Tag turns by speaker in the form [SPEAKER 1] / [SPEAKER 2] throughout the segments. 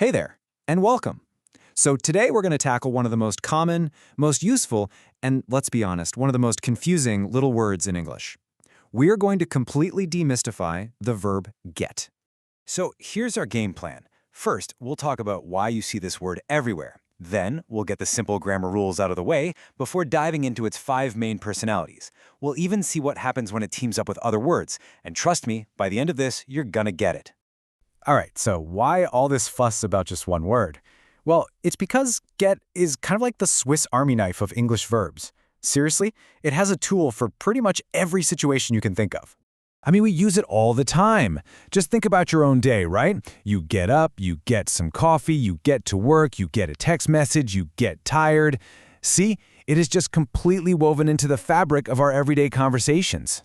[SPEAKER 1] Hey there, and welcome. So today we're going to tackle one of the most common, most useful, and let's be honest, one of the most confusing little words in English. We are going to completely demystify the verb get. So here's our game plan. First, we'll talk about why you see this word everywhere. Then, we'll get the simple grammar rules out of the way before diving into its 5 main personalities. We'll even see what happens when it teams up with other words, and trust me, by the end of this, you're gonna get it. All right, so why all this fuss about just one word? Well, it's because get is kind of like the Swiss Army knife of English verbs. Seriously, it has a tool for pretty much every situation you can think of. I mean, we use it all the time. Just think about your own day, right? You get up, you get some coffee, you get to work, you get a text message, you get tired. See, it is just completely woven into the fabric of our everyday conversations.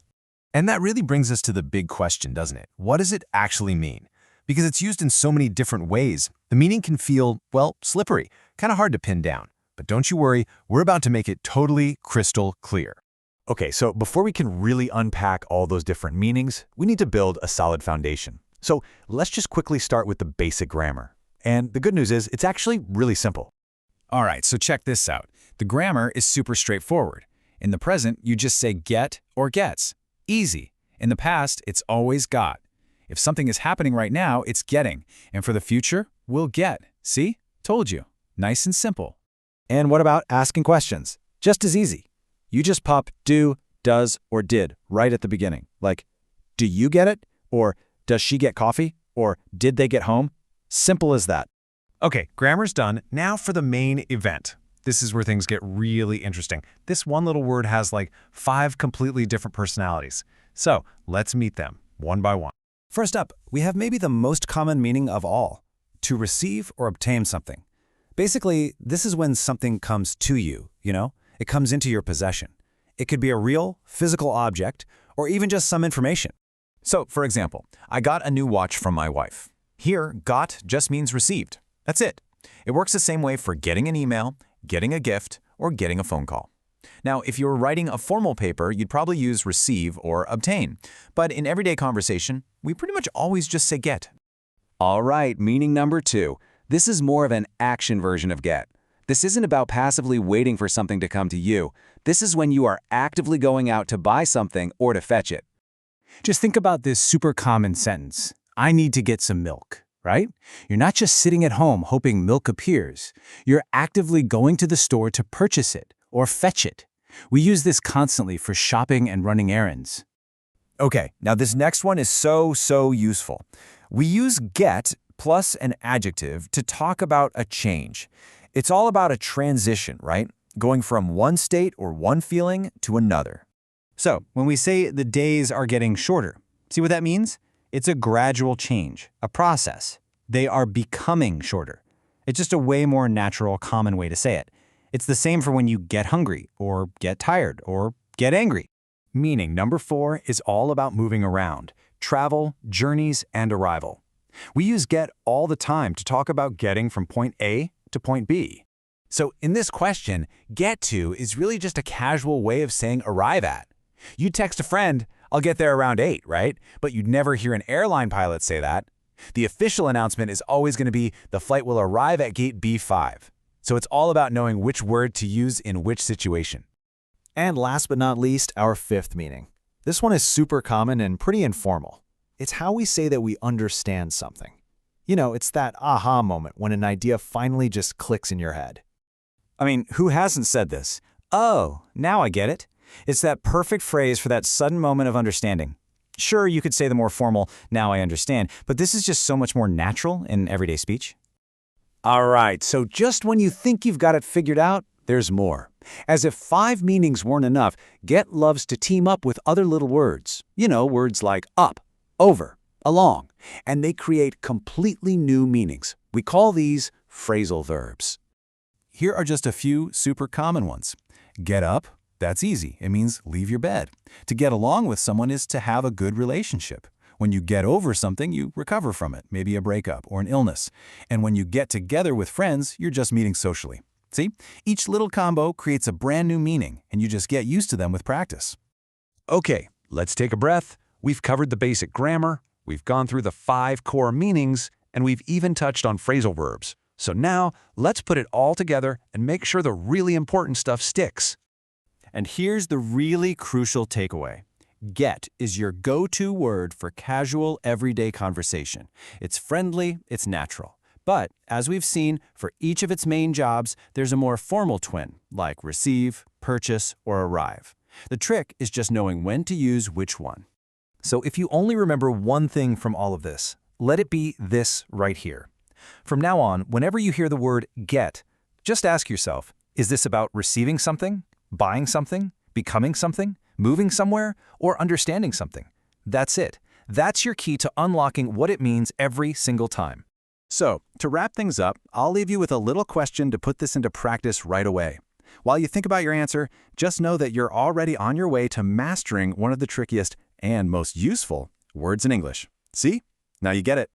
[SPEAKER 1] And that really brings us to the big question, doesn't it? What does it actually mean? Because it's used in so many different ways, the meaning can feel, well, slippery, kind of hard to pin down. But don't you worry, we're about to make it totally crystal clear. Okay, so before we can really unpack all those different meanings, we need to build a solid foundation. So let's just quickly start with the basic grammar. And the good news is, it's actually really simple. All right, so check this out. The grammar is super straightforward. In the present, you just say get or gets. Easy. In the past, it's always got. If something is happening right now, it's getting. And for the future, we'll get. See? Told you. Nice and simple. And what about asking questions? Just as easy. You just pop do, does, or did right at the beginning. Like, do you get it? Or does she get coffee? Or did they get home? Simple as that. Okay, grammar's done. Now for the main event. This is where things get really interesting. This one little word has like 5 completely different personalities. So let's meet them one by one. First up, we have maybe the most common meaning of all, to receive or obtain something. Basically, this is when something comes to you, It comes into your possession. It could be a real, physical object, or even just some information. So, for example, I got a new watch from my wife. Here, got just means received. That's it. It works the same way for getting an email, getting a gift, or getting a phone call. Now, if you were writing a formal paper, you'd probably use receive or obtain. But in everyday conversation, we pretty much always just say get. All right, meaning number 2. This is more of an action version of get. This isn't about passively waiting for something to come to you. This is when you are actively going out to buy something or to fetch it. Just think about this super common sentence. I need to get some milk, right? You're not just sitting at home hoping milk appears. You're actively going to the store to purchase it or fetch it. We use this constantly for shopping and running errands. Okay, now this next one is so useful. We use get plus an adjective to talk about a change. It's all about a transition, right? Going from one state or one feeling to another. So, when we say the days are getting shorter, see what that means? It's a gradual change, a process. They are becoming shorter. It's just a way more natural, common way to say it. It's the same for when you get hungry, or get tired, or get angry. Meaning number 4 is all about moving around, travel, journeys, and arrival. We use get all the time to talk about getting from point A to point B. So in this question, get to is really just a casual way of saying arrive at. You text a friend, I'll get there around 8, right? But you'd never hear an airline pilot say that. The official announcement is always going to be the flight will arrive at gate B5. So it's all about knowing which word to use in which situation. And last but not least, our 5th meaning. This one is super common and pretty informal. It's how we say that we understand something. It's that aha moment when an idea finally just clicks in your head. I mean, who hasn't said this? Oh, now I get it. It's that perfect phrase for that sudden moment of understanding. Sure, you could say the more formal, now I understand, but this is just so much more natural in everyday speech. All right, so just when you think you've got it figured out, there's more. As if 5 meanings weren't enough, get loves to team up with other little words. Words like up, over, along, and they create completely new meanings. We call these phrasal verbs. Here are just a few super common ones. Get up, that's easy. It means leave your bed. To get along with someone is to have a good relationship. When you get over something, you recover from it, maybe a breakup or an illness. And when you get together with friends, you're just meeting socially. See, each little combo creates a brand new meaning, and you just get used to them with practice. Okay, let's take a breath. We've covered the basic grammar, we've gone through the 5 core meanings,
[SPEAKER 2] and we've even touched on phrasal verbs. So now, let's put it all together and make sure the really important stuff sticks.
[SPEAKER 1] And here's the really crucial takeaway. Get is your go-to word for casual, everyday conversation. It's friendly, it's natural. But, as we've seen, for each of its main jobs, there's a more formal twin, like receive, purchase, or arrive. The trick is just knowing when to use which one. So if you only remember one thing from all of this, let it be this right here. From now on, whenever you hear the word get, just ask yourself, is this about receiving something, buying something, becoming something, moving somewhere, or understanding something? That's it. That's your key to unlocking what it means every single time. So, to wrap things up, I'll leave you with a little question to put this into practice right away. While you think about your answer, just know that you're already on your way to mastering one of the trickiest and most useful words in English. See? Now you get it.